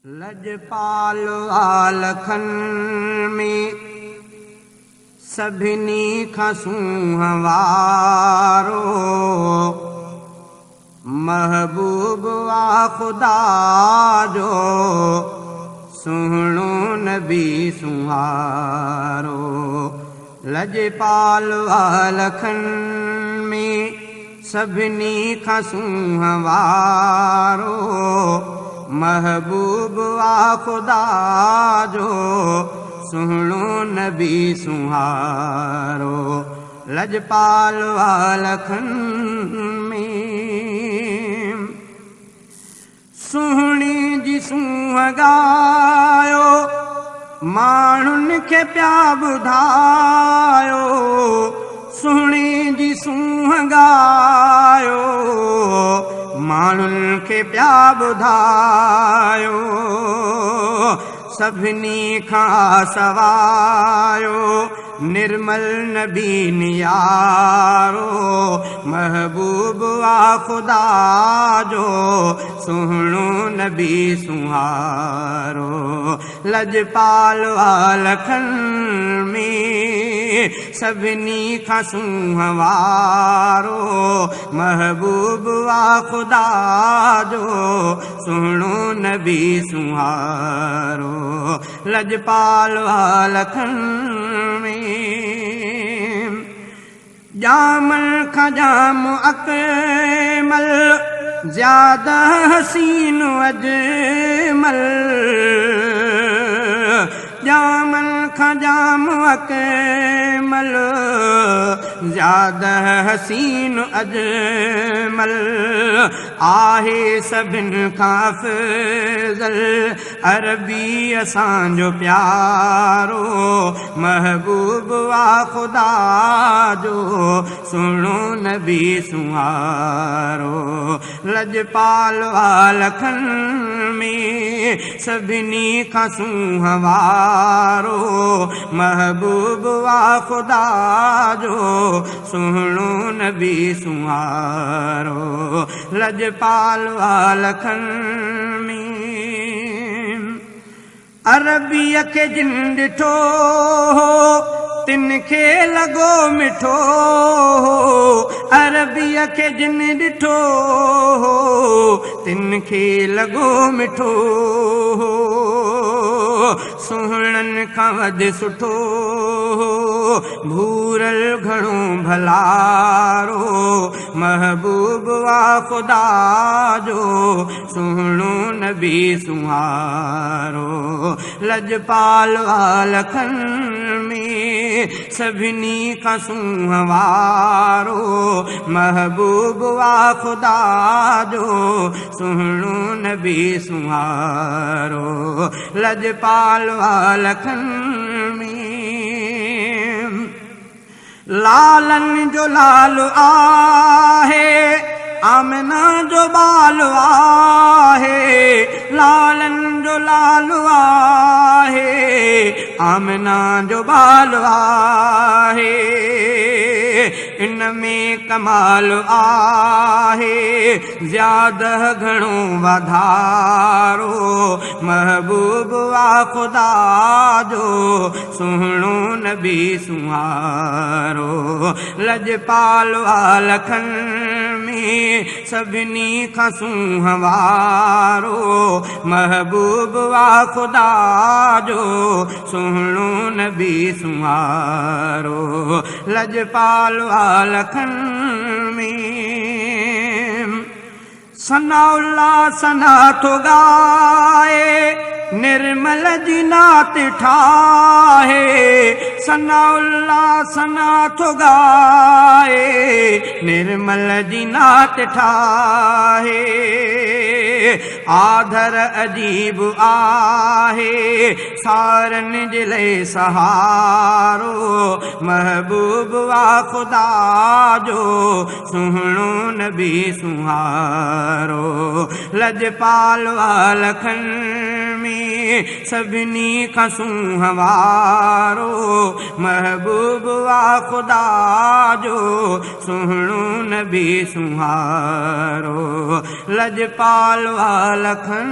लजपाल वालखन में सभिनी खां सुहवारो महबूब वा खुदा जो सुहिणो नबी सुहारो। लजपाल वालखन में सभिनी खां सुहवारो महबूब वा खुदा जो सुहिणो नबी सुहारो। लजपाल वालखन में सुहिणी जी सूंहं ॻायो माण्हुनि खे पिया ॿुधायो। सुहिणी जी सूंहं ॻायो माण्हुनि खे पिया ॿुधायो। सभिनी खां सवायो निर्मल नबी नियारो महबूब वा खुदा जो सुहिणो नबी सुहारो। लजपाल वालखन में सभिनी खां सुहवारो महबूब वा खुदा जो सुहिणो नबी सुहारो। लजपाल वालखन में जामल खां जाम अकमल ज़्यादा हसीन अजमल। जामल खां जाम अकमल ज़्यादा हसीन अजमल। आहे सभिनि खां अफ़ज़ल अरबी असांजो प्यारो महबूब वा खुदा जो सुहिणो नबी सुहारो। लजपाल वालखन में सभिनी खां सुहवारो महबूब वा खुदा जो सुहिणो नबी सुहारो। लजपाल वालखन में अरबीअ खे जिन ॾिठो तिन खे लॻो मिठो। अरबीअ खे जिन ॾिठो तिन खे लॻो मिठो। सुहिणनि खां वधि सुठो भूरल घणो भलारो महबूब वा खुदा जो सुहिणो नबी सुहारो। लजपाल वालखन में सभिनी खां सुहवारो महबूब वा खुदा जो सुहिणो नबी सुहारो। लजपाल वालखन में लालन जो लाल आहे आमिना जो बाल आहे। लालन जो लाल आहे आमिना जो बाल आहे। इन में कमाल आहे ज़्यादा घणो वाधारो महबूब वा खुदा जो सुहिणो नबी सुहारो। लजपाल वालखन में सभिनी खां सुहवारो महबूब वा खुदा जो सुहिणो नबी सुहारो। लजपाल वालखन में सनाउल्ला सना थो ॻाए निर्मल जी नात ठाहे। सनाउल्ला सना थो ॻाए निर्मल जी नात ठाहे। आधर अजीब आहे सारनि जे लाइ सहारो महबूब वा खुदा जो सुहिणो नबी सुहारो। लजपाल वालखन में सभिनी खां सुहवारो महबूब वा खुदा जो सुहिणो नबी सुहारो। लजपाल वालखन